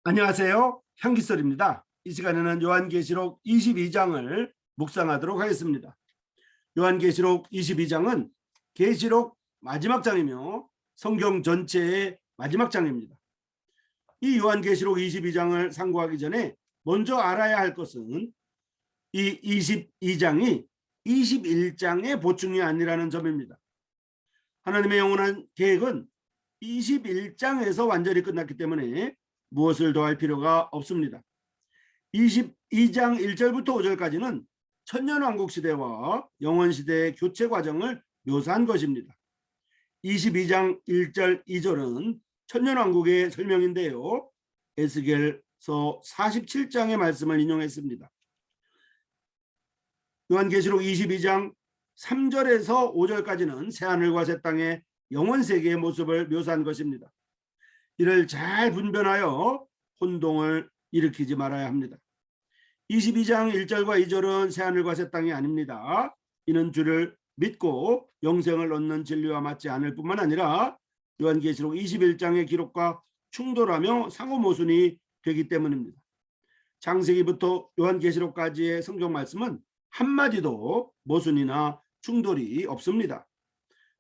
안녕하세요. 향기설입니다. 이 시간에는 요한계시록 22장을 묵상하도록 하겠습니다. 요한계시록 22장은 계시록 마지막 장이며 성경 전체의 마지막 장입니다. 이 요한계시록 22장을 상고하기 전에 먼저 알아야 할 것은 이 22장이 21장의 보충이 아니라는 점입니다. 하나님의 영원한 계획은 21장에서 완전히 끝났기 때문에 무엇을 더할 필요가 없습니다. 22장 1절부터 5절까지는 천년왕국 시대와 영원시대의 교체 과정을 묘사한 것입니다. 22장 1절 2절은 천년왕국의 설명인데요. 에스겔서 47장의 말씀을 인용했습니다. 요한계시록 22장 3절에서 5절까지는 새하늘과 새 땅의 영원세계의 모습을 묘사한 것입니다. 이를 잘 분별하여 혼동을 일으키지 말아야 합니다. 22장 1절과 2절은 새하늘과 새 땅이 아닙니다. 이는 주를 믿고 영생을 얻는 진리와 맞지 않을 뿐만 아니라 요한계시록 21장의 기록과 충돌하며 상호 모순이 되기 때문입니다. 창세기부터 요한계시록까지의 성경 말씀은 한마디도 모순이나 충돌이 없습니다.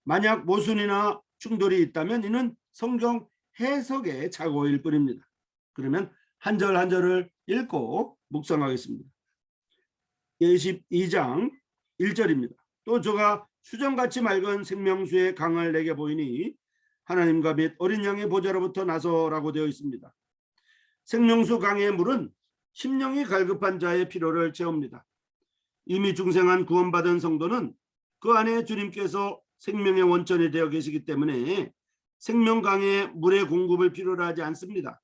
만약 모순이나 충돌이 있다면 이는 성경 해석의 착오일 뿐입니다. 그러면 한 절 한 절을 읽고 묵상하겠습니다. 22장 1절입니다. 또 저가 수정같이 맑은 생명수의 강을 내게 보이니 하나님과 및 어린 양의 보좌로부터 나서라고 되어 있습니다. 생명수 강의 물은 심령이 갈급한 자의 피로를 채웁니다. 이미 중생한 구원받은 성도는 그 안에 주님께서 생명의 원천이 되어 계시기 때문에 생명강의 물의 공급을 필요로 하지 않습니다.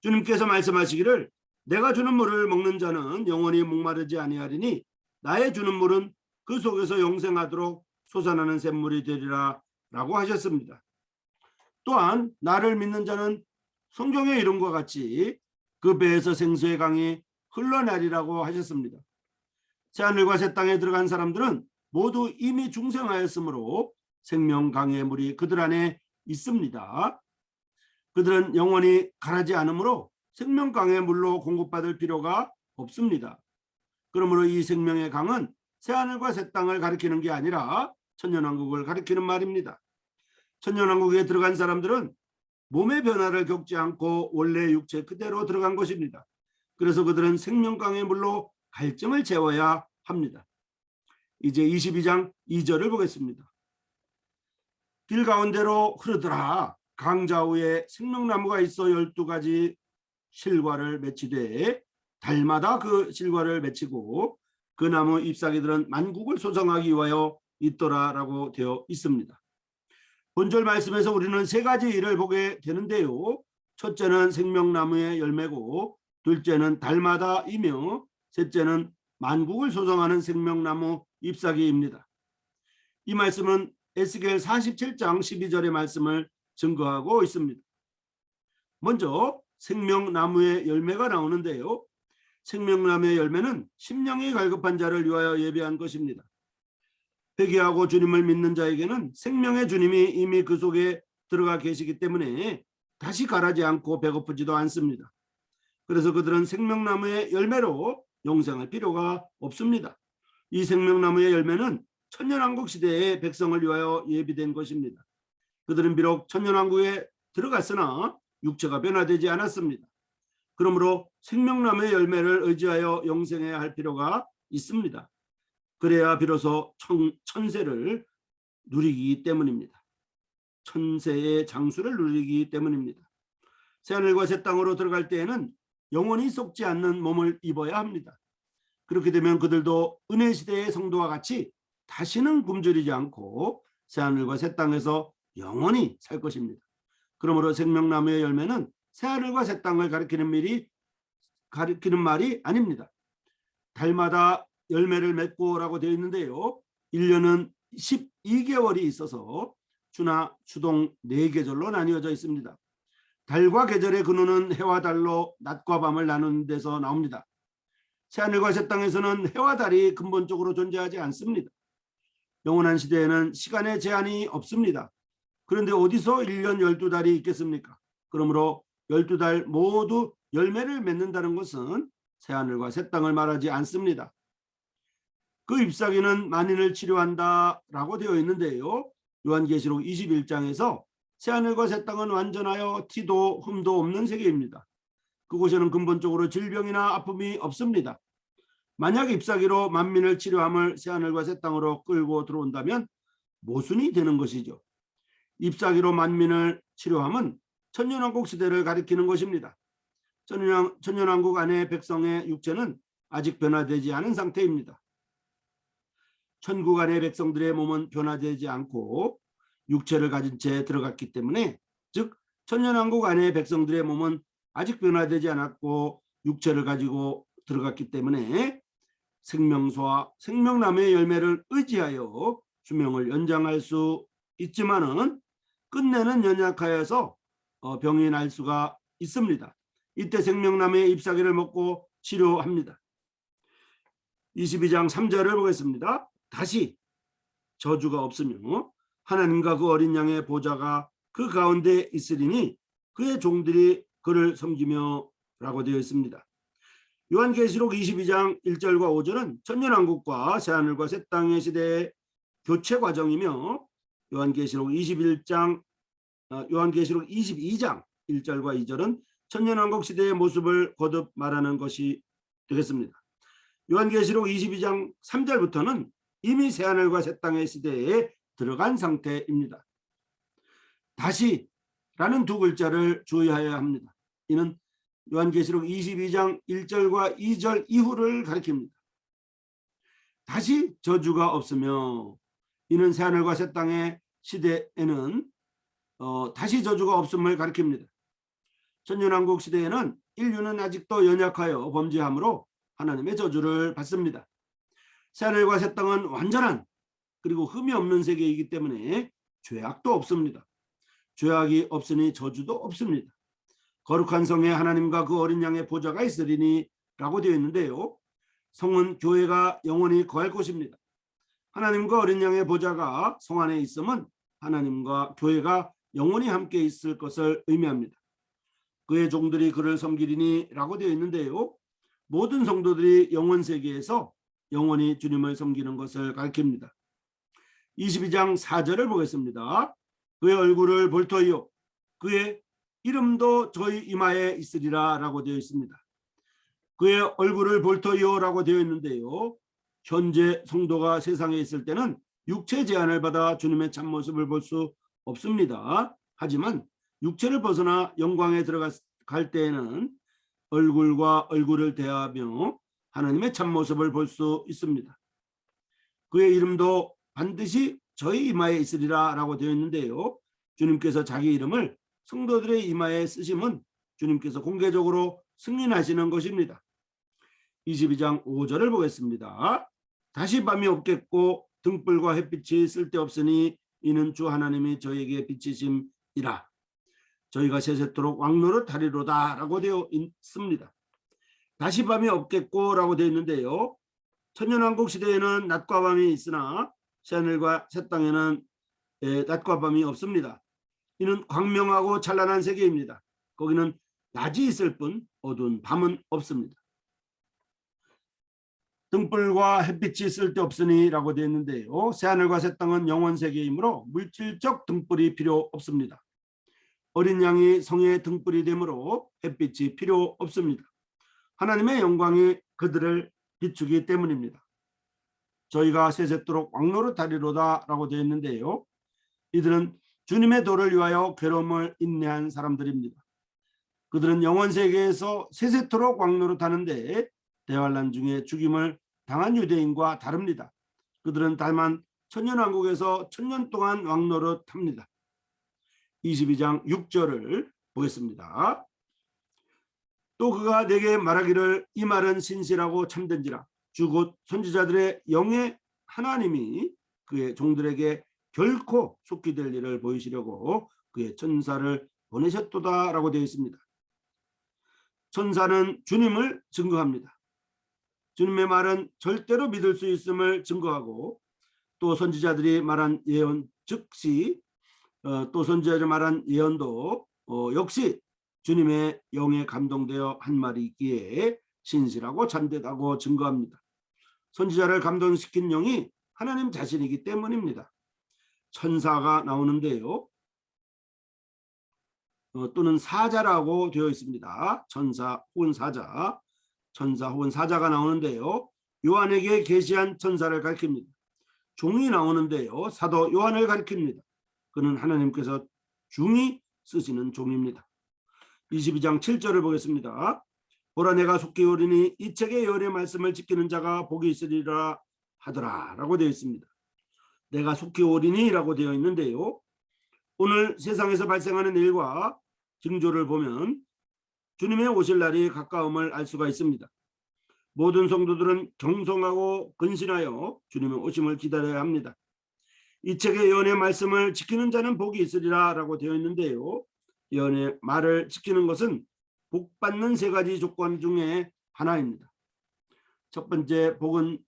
주님께서 말씀하시기를 내가 주는 물을 먹는 자는 영원히 목마르지 아니하리니 나의 주는 물은 그 속에서 영생하도록 솟아나는 샘물이 되리라 라고 하셨습니다. 또한 나를 믿는 자는 성경의 이름과 같이 그 배에서 생수의 강이 흘러내리라고 하셨습니다. 새하늘과 새 땅에 들어간 사람들은 모두 이미 중생하였으므로 생명강의 물이 그들 안에 있습니다. 그들은 영원히 가라지 않으므로 생명강의 물로 공급받을 필요가 없습니다. 그러므로 이 생명의 강은 새하늘과 새 땅을 가리키는 게 아니라 천년왕국을 가리키는 말입니다. 천년왕국에 들어간 사람들은 몸의 변화를 겪지 않고 원래 육체 그대로 들어간 것입니다. 그래서 그들은 생명강의 물로 갈증을 채워야 합니다. 이제 22장 2절을 보겠습니다. 길 가운데로 흐르더라. 강 좌우에 생명나무가 있어 12가지 실과를 맺히되 달마다 그 실과를 맺히고 그 나무 잎사귀들은 만국을 소성하기 위하여 있더라라고 되어 있습니다. 본절 말씀에서 우리는 세 가지 일을 보게 되는데요. 첫째는 생명나무의 열매고, 둘째는 달마다이며, 셋째는 만국을 소성하는 생명나무 잎사귀입니다. 이 말씀은 에스겔 47장 12절의 말씀을 증거하고 있습니다. 먼저 생명나무의 열매가 나오는데요. 생명나무의 열매는 심령이 갈급한 자를 위하여 예비한 것입니다. 회개하고 주님을 믿는 자에게는 생명의 주님이 이미 그 속에 들어가 계시기 때문에 다시 가라지 않고 배고프지도 않습니다. 그래서 그들은 생명나무의 열매로 영생할 필요가 없습니다. 이 생명나무의 열매는 천년왕국 시대의 백성을 위하여 예비된 것입니다. 그들은 비록 천년왕국에 들어갔으나 육체가 변화되지 않았습니다. 그러므로 생명나무의 열매를 의지하여 영생해야 할 필요가 있습니다. 그래야 비로소 천세를 누리기 때문입니다. 천세의 장수를 누리기 때문입니다. 새하늘과 새 땅으로 들어갈 때에는 영원히 썩지 않는 몸을 입어야 합니다. 그렇게 되면 그들도 은혜 시대의 성도와 같이 다시는 굶주리지 않고 새하늘과 새 땅에서 영원히 살 것입니다. 그러므로 생명나무의 열매는 새하늘과 새 땅을 가리키는 말이 아닙니다. 달마다 열매를 맺고라고 되어 있는데요. 1년은 12개월이 있어서 주나 추동 4계절로 나뉘어져 있습니다. 달과 계절의 근원은 해와 달로 낮과 밤을 나누는 데서 나옵니다. 새하늘과 새 땅에서는 해와 달이 근본적으로 존재하지 않습니다. 영원한 시대에는 시간의 제한이 없습니다. 그런데 어디서 1년 12달이 있겠습니까? 그러므로 12달 모두 열매를 맺는다는 것은 새하늘과 새 땅을 말하지 않습니다. 그 잎사귀는 만인을 치료한다라고 되어 있는데요. 요한계시록 21장에서 새하늘과 새 땅은 완전하여 티도 흠도 없는 세계입니다. 그곳에는 근본적으로 질병이나 아픔이 없습니다. 만약 잎사귀로 만민을 치료함을 새하늘과 새 땅으로 끌고 들어온다면 모순이 되는 것이죠. 잎사귀로 만민을 치료함은 천년왕국 시대를 가리키는 것입니다. 천년왕국 안의 백성의 육체는 아직 변화되지 않은 상태입니다. 천국 안의 백성들의 몸은 변화되지 않고 육체를 가진 채 들어갔기 때문에, 즉 천년왕국 안의 백성들의 몸은 아직 변화되지 않았고 육체를 가지고 들어갔기 때문에 생명수와 생명나무의 열매를 의지하여 수명을 연장할 수 있지만은 끝내는 연약하여서 병이 날 수가 있습니다. 이때 생명나무의 잎사귀를 먹고 치료합니다. 22장 3절을 보겠습니다. 다시 저주가 없으며 하나님과 그 어린 양의 보좌가 그 가운데 있으리니 그의 종들이 그를 섬기며 라고 되어 있습니다. 요한계시록 22장 1절과 5절은 천년왕국과 새하늘과 새 땅의 시대의 교체 과정이며, 요한계시록 22장 1절과 2절은 천년왕국 시대의 모습을 거듭 말하는 것이 되겠습니다. 요한계시록 22장 3절부터는 이미 새하늘과 새 땅의 시대에 들어간 상태입니다. 다시라는 두 글자를 주의하여야 합니다. 이는 요한계시록 22장 1절과 2절 이후를 가리킵니다. 다시 저주가 없으며, 이는 새하늘과 새 땅의 시대에는 다시 저주가 없음을 가리킵니다. 천년왕국 시대에는 인류는 아직도 연약하여 범죄함으로 하나님의 저주를 받습니다. 새하늘과 새 땅은 완전한 그리고 흠이 없는 세계이기 때문에 죄악도 없습니다. 죄악이 없으니 저주도 없습니다. 거룩한 성에 하나님과 그 어린 양의 보좌가 있으리니 라고 되어 있는데요. 성은 교회가 영원히 거할 곳입니다. 하나님과 어린 양의 보좌가 성 안에 있음은 하나님과 교회가 영원히 함께 있을 것을 의미합니다. 그의 종들이 그를 섬기리니 라고 되어 있는데요. 모든 성도들이 영원 세계에서 영원히 주님을 섬기는 것을 가리킵니다. 22장 4절을 보겠습니다. 그의 얼굴을 볼 터이요 그의 이름도 저희 이마에 있으리라 라고 되어 있습니다. 그의 얼굴을 볼 터이요 라고 되어 있는데요. 현재 성도가 세상에 있을 때는 육체 제한을 받아 주님의 참모습을 볼 수 없습니다. 하지만 육체를 벗어나 영광에 들어갈 때에는 얼굴과 얼굴을 대하며 하나님의 참모습을 볼 수 있습니다. 그의 이름도 반드시 저희 이마에 있으리라 라고 되어 있는데요. 주님께서 자기 이름을 성도들의 이마에 쓰심은 주님께서 공개적으로 승인하시는 것입니다. 22장 5절을 보겠습니다. 다시 밤이 없겠고 등불과 햇빛이 쓸데없으니 이는 주 하나님이 저에게 비치심이라. 저희가 세세토록 왕노릇 하리로다 라고 되어 있습니다. 다시 밤이 없겠고 라고 되어 있는데요. 천년왕국 시대에는 낮과 밤이 있으나 새하늘과 새 땅에는 낮과 밤이 없습니다. 이는 광명하고 찬란한 세계입니다. 거기는 낮이 있을 뿐 어두운 밤은 없습니다. 등불과 햇빛이 쓸데없으니 라고 되어 있는데요. 새하늘과 새 땅은 영원 세계이므로 물질적 등불이 필요 없습니다. 어린 양이 성의 등불이 되므로 햇빛이 필요 없습니다. 하나님의 영광이 그들을 비추기 때문입니다. 저희가 세세토록 왕노릇 하리로다 라고 되어 있는데요. 이들은 주님의 도를 위하여 괴로움을 인내한 사람들입니다. 그들은 영원 세계에서 세세토록 왕노릇 하는데 대환란 중에 죽임을 당한 유대인과 다릅니다. 그들은 다만 천년왕국에서 천년 동안 왕노릇 합니다. 22장 6절을 보겠습니다. 또 그가 내게 말하기를 이 말은 신실하고 참된지라 주 곧 선지자들의 영의 하나님이 그의 종들에게 결코 속히 될 일을 보이시려고 그의 천사를 보내셨도다 라고 되어 있습니다. 천사는 주님을 증거합니다. 주님의 말은 절대로 믿을 수 있음을 증거하고 또 선지자들이 말한 예언 즉시 또 선지자들이 말한 예언도 역시 주님의 영에 감동되어 한 말이 있기에 신실하고 참되다고 증거합니다. 선지자를 감동시킨 영이 하나님 자신이기 때문입니다. 천사가 나오는데요. 또는 사자라고 되어 있습니다. 천사 혹은 사자, 천사 혹은 사자가 나오는데요. 요한에게 계시한 천사를 가리킵니다. 종이 나오는데요. 사도 요한을 가리킵니다. 그는 하나님께서 중히 쓰시는 종입니다. 22장 7절을 보겠습니다. 보라 내가 속히 오리니 이 책의 열의 말씀을 지키는 자가 복이 있으리라 하더라 라고 되어 있습니다. 내가 속히 오리니 라고 되어 있는데요. 오늘 세상에서 발생하는 일과 징조를 보면 주님의 오실 날이 가까움을 알 수가 있습니다. 모든 성도들은 경성하고 근신하여 주님의 오심을 기다려야 합니다. 이 책의 예언의 말씀을 지키는 자는 복이 있으리라 라고 되어 있는데요. 예언의 말을 지키는 것은 복받는 세 가지 조건 중에 하나입니다. 첫 번째 복은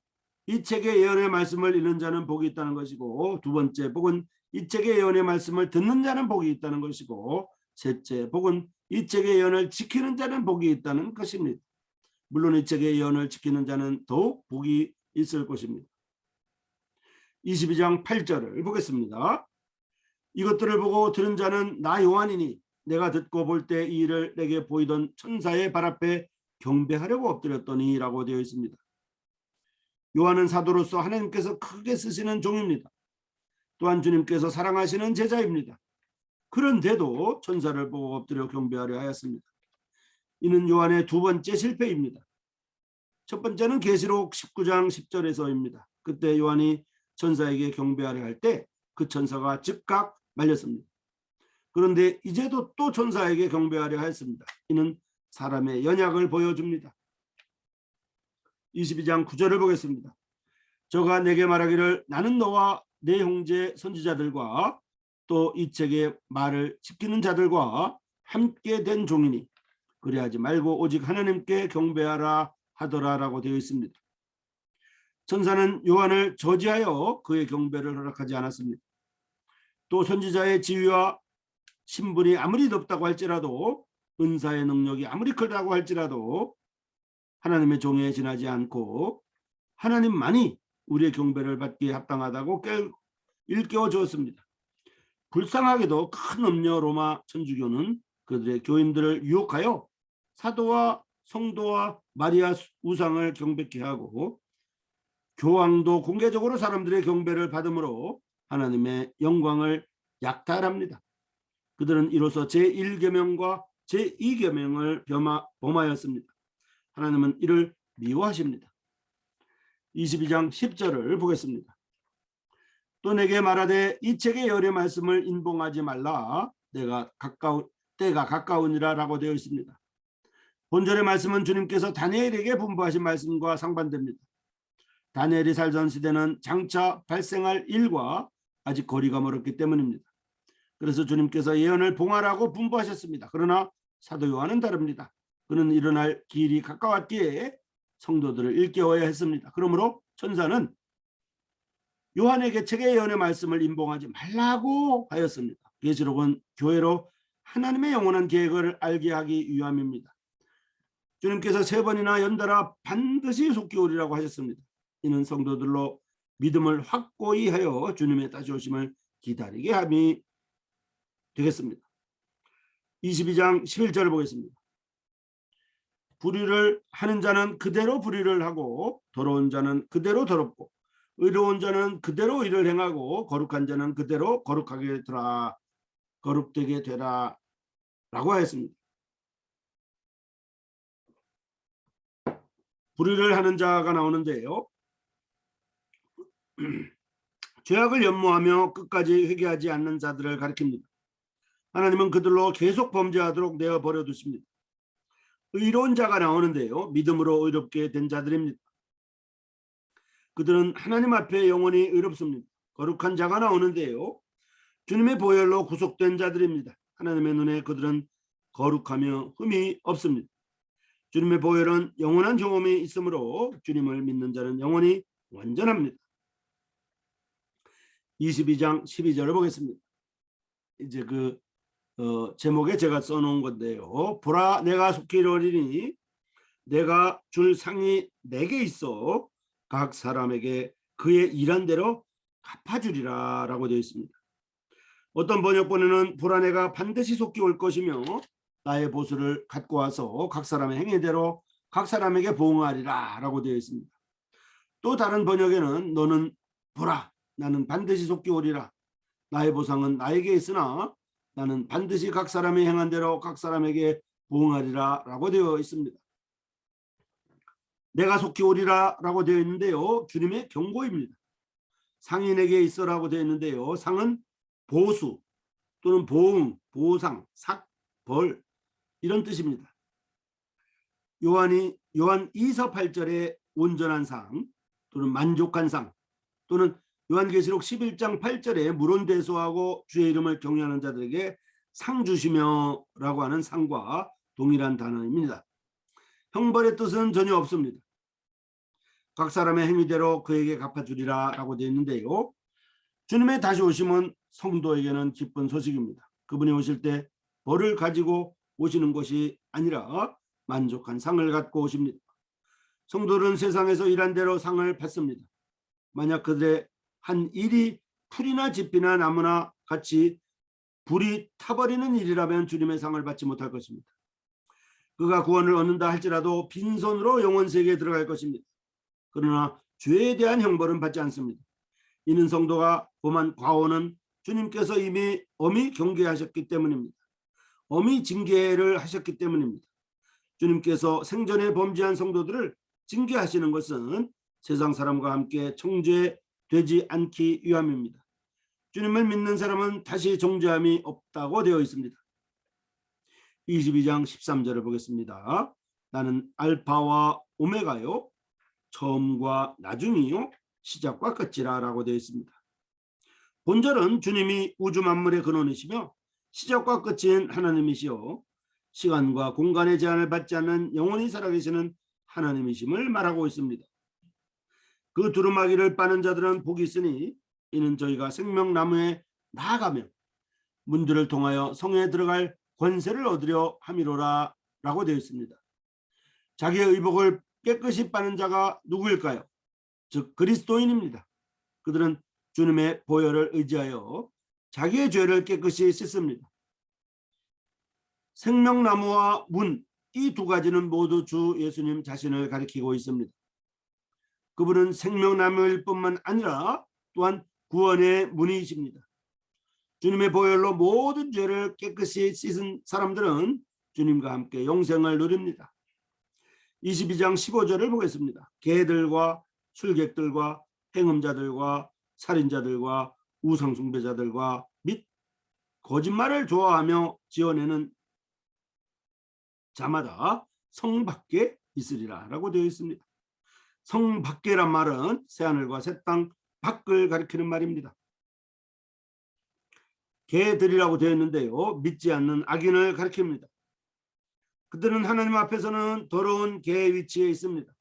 이 책의 예언의 말씀을 읽는 자는 복이 있다는 것이고, 두 번째 복은 이 책의 예언의 말씀을 듣는 자는 복이 있다는 것이고, 셋째 복은 이 책의 예언을 지키는 자는 복이 있다는 것입니다. 물론 이 책의 예언을 지키는 자는 더욱 복이 있을 것입니다. 22장 8절을 보겠습니다. 이것들을 보고 들은 자는 나 요한이니 내가 듣고 볼 때 이 일을 내게 보이던 천사의 발 앞에 경배하려고 엎드렸더니 라고 되어 있습니다. 요한은 사도로서 하나님께서 크게 쓰시는 종입니다. 또한 주님께서 사랑하시는 제자입니다. 그런데도 천사를 보고 엎드려 경배하려 하였습니다. 이는 요한의 두 번째 실패입니다. 첫 번째는 계시록 19장 10절에서입니다. 그때 요한이 천사에게 경배하려 할 때 그 천사가 즉각 말렸습니다. 그런데 이제도 또 천사에게 경배하려 하였습니다. 이는 사람의 연약을 보여줍니다. 22장 9절을 보겠습니다. 저가 내게 말하기를 나는 너와 내 형제 선지자들과 또 이 책의 말을 지키는 자들과 함께 된 종이니 그래하지 말고 오직 하나님께 경배하라 하더라라고 되어 있습니다. 천사는 요한을 저지하여 그의 경배를 허락하지 않았습니다. 또 선지자의 지위와 신분이 아무리 높다고 할지라도, 은사의 능력이 아무리 크다고 할지라도 하나님의 종에 지나지 않고 하나님만이 우리의 경배를 받기에 합당하다고 일깨워 주었습니다. 불쌍하게도 큰 음녀 로마 천주교는 그들의 교인들을 유혹하여 사도와 성도와 마리아 우상을 경배케 하고, 교황도 공개적으로 사람들의 경배를 받음으로 하나님의 영광을 약탈합니다. 그들은 이로써 제1계명과 제2계명을 범하였습니다. 하나님은 이를 미워하십니다. 22장 10절을 보겠습니다. 또 내게 말하되 이 책의 열의 말씀을 인봉하지 말라. 때가 가까우니라 라고 되어 있습니다. 본절의 말씀은 주님께서 다니엘에게 분부하신 말씀과 상반됩니다. 다니엘이 살던 시대는 장차 발생할 일과 아직 거리가 멀었기 때문입니다. 그래서 주님께서 예언을 봉하라고 분부하셨습니다. 그러나 사도 요한은 다릅니다. 그는 일어날 길이 가까웠기에 성도들을 일깨워야 했습니다. 그러므로 천사는 요한에게 책의 예언의 말씀을 인봉하지 말라고 하였습니다. 계시록은 교회로 하나님의 영원한 계획을 알게 하기 위함입니다. 주님께서 3번이나 연달아 반드시 속히 오리라고 하셨습니다. 이는 성도들로 믿음을 확고히 하여 주님의 다시 오심을 기다리게 함이 되겠습니다. 22장 11절을 보겠습니다. 불의를 하는 자는 그대로 불의를 하고, 더러운 자는 그대로 더럽고, 의로운 자는 그대로 의를 행하고, 거룩한 자는 그대로 거룩되게 되라 라고 하였습니다. 불의를 하는 자가 나오는데요. 죄악을 연모하며 끝까지 회개하지 않는 자들을 가리킵니다. 하나님은 그들로 계속 범죄하도록 내어버려 두십니다. 의로운 자가 나오는데요. 믿음으로 의롭게 된 자들입니다. 그들은 하나님 앞에 영원히 의롭습니다. 거룩한 자가 나오는데요. 주님의 보혈로 구속된 자들입니다. 하나님의 눈에 그들은 거룩하며 흠이 없습니다. 주님의 보혈은 영원한 경험이 있으므로 주님을 믿는 자는 영원히 완전합니다. 22장 12절을 보겠습니다. 이제 그 제목에 제가 써놓은 건데요. 보라 내가 속히 이르리니 내가 줄 상이 내게 있어 각 사람에게 그의 일한 대로 갚아주리라 라고 되어 있습니다. 어떤 번역본에는 보라 내가 반드시 속히 올 것이며 나의 보수를 갖고 와서 각 사람의 행위대로 각 사람에게 보응하리라 라고 되어 있습니다. 또 다른 번역에는 너는 보라 나는 반드시 속히 오리라 나의 보상은 나에게 있으나 나는 반드시 각 사람이 행한 대로 각 사람에게 보응하리라 라고 되어 있습니다. 내가 속히 오리라 라고 되어 있는데요. 주님의 경고입니다. 상이 내게 있어라고 되어 있는데요. 상은 보수 또는 보응, 보상, 삭, 벌 이런 뜻입니다. 요한 2서 8절에 온전한 상 또는 만족한 상 또는 요한계시록 11장 8절에 물온대소하고 주의 이름을 경외하는 자들에게 상 주시며 라고 하는 상과 동일한 단어입니다. 형벌의 뜻은 전혀 없습니다. 각 사람의 행위대로 그에게 갚아주리라 라고 되어 있는데요. 주님의 다시 오심은 성도에게는 기쁜 소식입니다. 그분이 오실 때 벌을 가지고 오시는 것이 아니라 만족한 상을 갖고 오십니다. 성도는 세상에서 일한 대로 상을 받습니다. 만약 그들의 한 일이 풀이나 집이나 나무나 같이 불이 타버리는 일이라면 주님의 상을 받지 못할 것입니다. 그가 구원을 얻는다 할지라도 빈손으로 영원세계에 들어갈 것입니다. 그러나 죄에 대한 형벌은 받지 않습니다. 이는 성도가 범한 과오는 주님께서 이미 엄히 경계하셨기 때문입니다. 엄히 징계를 하셨기 때문입니다. 주님께서 생전에 범죄한 성도들을 징계하시는 것은 세상 사람과 함께 정죄되지 않기 위함입니다. 주님을 믿는 사람은 다시 정죄함이 없다고 되어 있습니다. 22장 13절을 보겠습니다. 나는 알파와 오메가요 처음과 나중이요 시작과 끝이라 라고 되어 있습니다. 본절은 주님이 우주 만물의 근원이시며 시작과 끝인 하나님이시요 시간과 공간의 제한을 받지 않는 영원히 살아계시는 하나님이심을 말하고 있습니다. 그 두루마기를 빠는 자들은 복이 있으니 이는 저희가 생명나무에 나아가며 문들을 통하여 성에 들어갈 권세를 얻으려 함이로라 라고 되어 있습니다. 자기의 의복을 깨끗이 빠는 자가 누구일까요? 즉 그리스도인입니다. 그들은 주님의 보혈을 의지하여 자기의 죄를 깨끗이 씻습니다. 생명나무와 문, 이 두 가지는 모두 주 예수님 자신을 가리키고 있습니다. 그분은 생명나무일 뿐만 아니라 또한 구원의 문이십니다. 주님의 보혈로 모든 죄를 깨끗이 씻은 사람들은 주님과 함께 영생을 누립니다. 22장 15절을 보겠습니다. 개들과 술객들과 행음자들과 살인자들과 우상숭배자들과 및 거짓말을 좋아하며 지어내는 자마다 성 밖에 있으리라 라고 되어 있습니다. 성 밖에란 말은 새하늘과 새 땅 밖을 가리키는 말입니다. 개들이라고 되어 있는데요. 믿지 않는 악인을 가리킵니다. 그들은 하나님 앞에서는 더러운 개의 위치에 있습니다.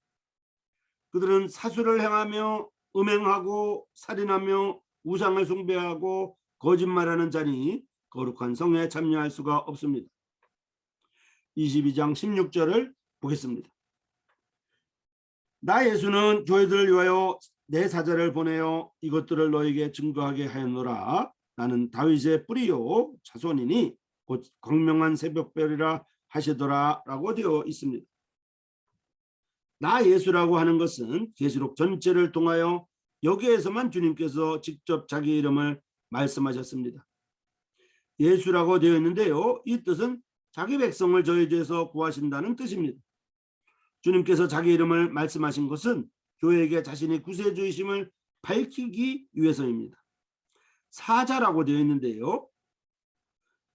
그들은 사수를 행하며 음행하고 살인하며 우상을 숭배하고 거짓말하는 자니 거룩한 성에 참여할 수가 없습니다. 22장 16절을 보겠습니다. 나 예수는 교회들을 위하여 내 사자를 보내어 이것들을 너에게 증거하게 하였노라. 나는 다윗의 뿌리요 자손이니 곧 광명한 새벽별이라 하시더라 라고 되어 있습니다. 나 예수라고 하는 것은 계시록 전체를 통하여 여기에서만 주님께서 직접 자기 이름을 말씀하셨습니다. 예수라고 되어 있는데요. 이 뜻은 자기 백성을 저희 죄에서 구하신다는 뜻입니다. 주님께서 자기 이름을 말씀하신 것은 교회에게 자신이 구세주이심을 밝히기 위해서입니다. 사자라고 되어 있는데요.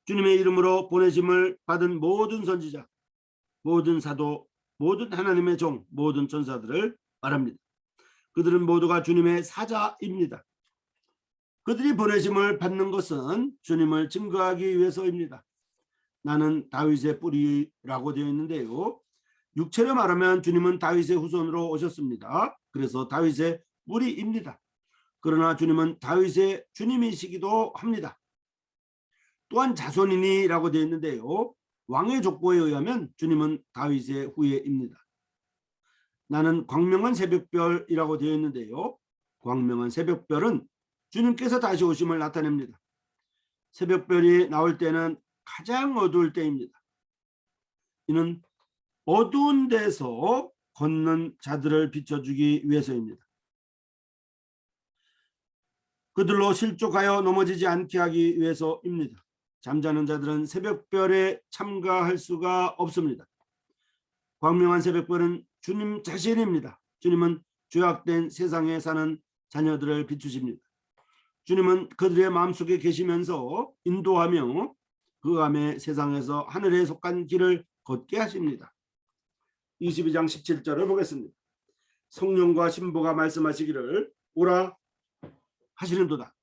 주님의 이름으로 보내심을 받은 모든 선지자, 모든 사도, 모든 하나님의 종, 모든 천사들을 말합니다. 그들은 모두가 주님의 사자입니다. 그들이 보내심을 받는 것은 주님을 증거하기 위해서입니다. 나는 다윗의 뿌리라고 되어 있는데요. 육체로 말하면 주님은 다윗의 후손으로 오셨습니다. 그래서 다윗의 뿌리입니다. 그러나 주님은 다윗의 주님이시기도 합니다. 또한 자손이니라고 되어 있는데요. 왕의 족보에 의하면 주님은 다윗의 후예입니다. 나는 광명한 새벽별이라고 되어 있는데요. 광명한 새벽별은 주님께서 다시 오심을 나타냅니다. 새벽별이 나올 때는 가장 어두울 때입니다. 이는 어두운 데서 걷는 자들을 비춰주기 위해서입니다. 그들로 실족하여 넘어지지 않게 하기 위해서입니다. 잠자는 자들은 새벽별에 참가할 수가 없습니다. 광명한 새벽별은 주님 자신입니다. 주님은 죄악된 세상에 사는 자녀들을 비추십니다. 주님은 그들의 마음속에 계시면서 인도하며 그 암의 세상에서 하늘에 속한 길을 걷게 하십니다. 22장 17절을 보겠습니다. 성령과 신부가 말씀하시기를 오라 하시는도다.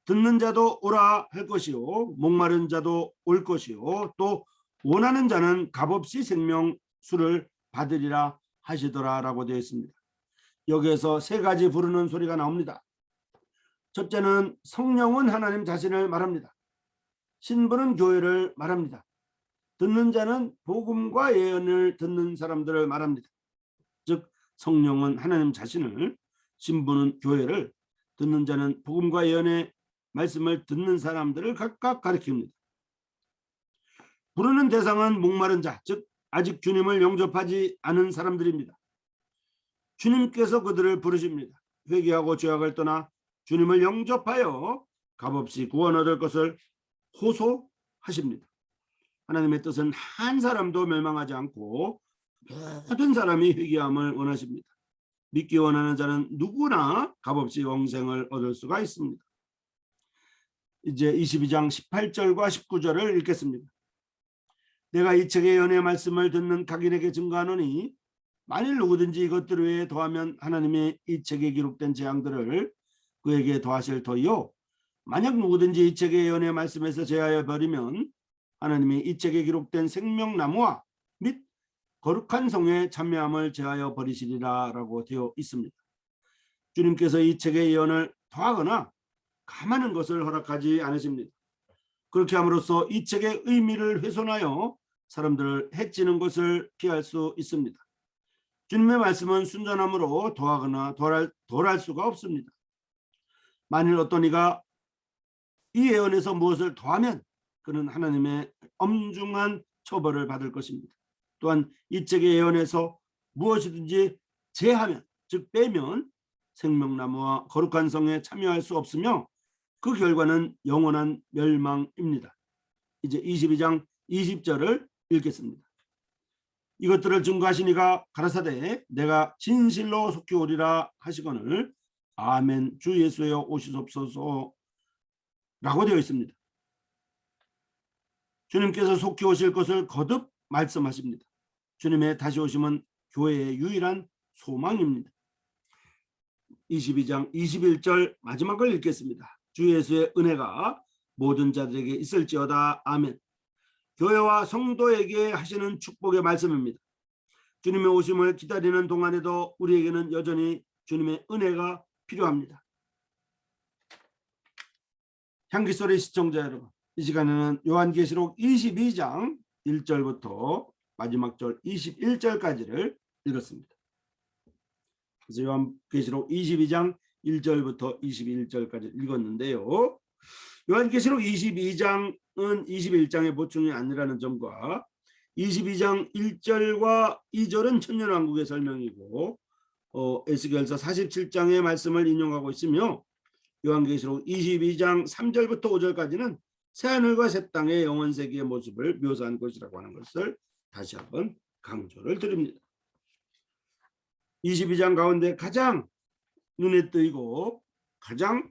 듣는 자도 오라 할 것이요 목마른 자도 올 것이요 또 원하는 자는 값없이 생명수를 받으리라 하시더라라고 되어 있습니다. 여기에서 세 가지 부르는 소리가 나옵니다. 첫째는 성령은 하나님 자신을 말합니다. 신부는 교회를 말합니다. 듣는 자는 복음과 예언을 듣는 사람들을 말합니다. 즉 성령은 하나님 자신을, 신부는 교회를, 듣는 자는 복음과 예언의 말씀을 듣는 사람들을 각각 가리킵니다. 부르는 대상은 목마른 자, 즉 아직 주님을 영접하지 않은 사람들입니다. 주님께서 그들을 부르십니다. 회개하고 죄악을 떠나 주님을 영접하여 값없이 구원 얻을 것을 호소하십니다. 하나님의 뜻은 한 사람도 멸망하지 않고 모든 사람이 회개함을 원하십니다. 믿기 원하는 자는 누구나 값없이 영생을 얻을 수가 있습니다. 이제 22장 18절과 19절을 읽겠습니다. 내가 이 책의 연의 말씀을 듣는 각인에게 증거하노니 만일 누구든지 이것들 외에 더하면 하나님의 이 책에 기록된 재앙들을 그에게 더하실 터이요 만약 누구든지 이 책의 연의 말씀에서 제하여 버리면 하나님이 이 책에 기록된 생명나무와 및 거룩한 성의 참여함을 제하여 버리시리라 라고 되어 있습니다. 주님께서 이 책의 예언을 더하거나 감하는 것을 허락하지 않으십니다. 그렇게 함으로써 이 책의 의미를 훼손하여 사람들을 해치는 것을 피할 수 있습니다. 주님의 말씀은 순전함으로 더하거나 덜할 수가 없습니다. 만일 어떤 이가 이 예언에서 무엇을 더하면 그는 하나님의 엄중한 처벌을 받을 것입니다. 또한 이 책의 예언에서 무엇이든지 제하면, 즉 빼면 생명나무와 거룩한 성에 참여할 수 없으며 그 결과는 영원한 멸망입니다. 이제 22장 20절을 읽겠습니다. 이것들을 증거하시니가 가라사대 내가 진실로 속히 오리라 하시거늘 아멘 주 예수여 오시옵소서 라고 되어 있습니다. 주님께서 속히 오실 것을 거듭 말씀하십니다. 주님의 다시 오심은 교회의 유일한 소망입니다. 22장 21절 마지막을 읽겠습니다. 주 예수의 은혜가 모든 자들에게 있을지어다. 아멘. 교회와 성도에게 하시는 축복의 말씀입니다. 주님의 오심을 기다리는 동안에도 우리에게는 여전히 주님의 은혜가 필요합니다. 향기소리 시청자 여러분, 이 시간에는 요한계시록 22장 1절부터 마지막 절 21절까지를 읽었습니다. 그래서 요한계시록 22장 1절부터 21절까지 읽었는데요. 요한계시록 22장은 21장의 보충이 아니라는 점과 22장 1절과 2절은 천년왕국의 설명이고 에스겔서 47장의 말씀을 인용하고 있으며 요한계시록 22장 3절부터 5절까지는 새하늘과 새 땅의 영원세계의 모습을 묘사한 것이라고 하는 것을 다시 한번 강조를 드립니다. 22장 가운데 가장 눈에 띄고 가장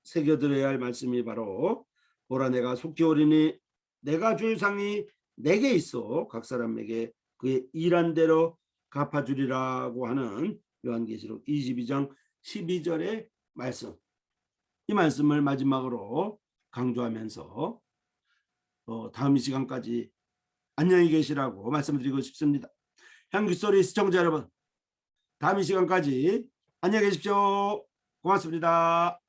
새겨들어야 할 말씀이 바로 보라 내가 속히 오리니 내가 줄 상이 내게 있어 각 사람에게 그의 일한 대로 갚아주리라고 하는 요한계시록 22장 12절의 말씀, 이 말씀을 마지막으로 강조하면서 다음 이 시간까지 안녕히 계시라고 말씀드리고 싶습니다. 향기소리 시청자 여러분, 다음 이 시간까지 안녕히 계십시오. 고맙습니다.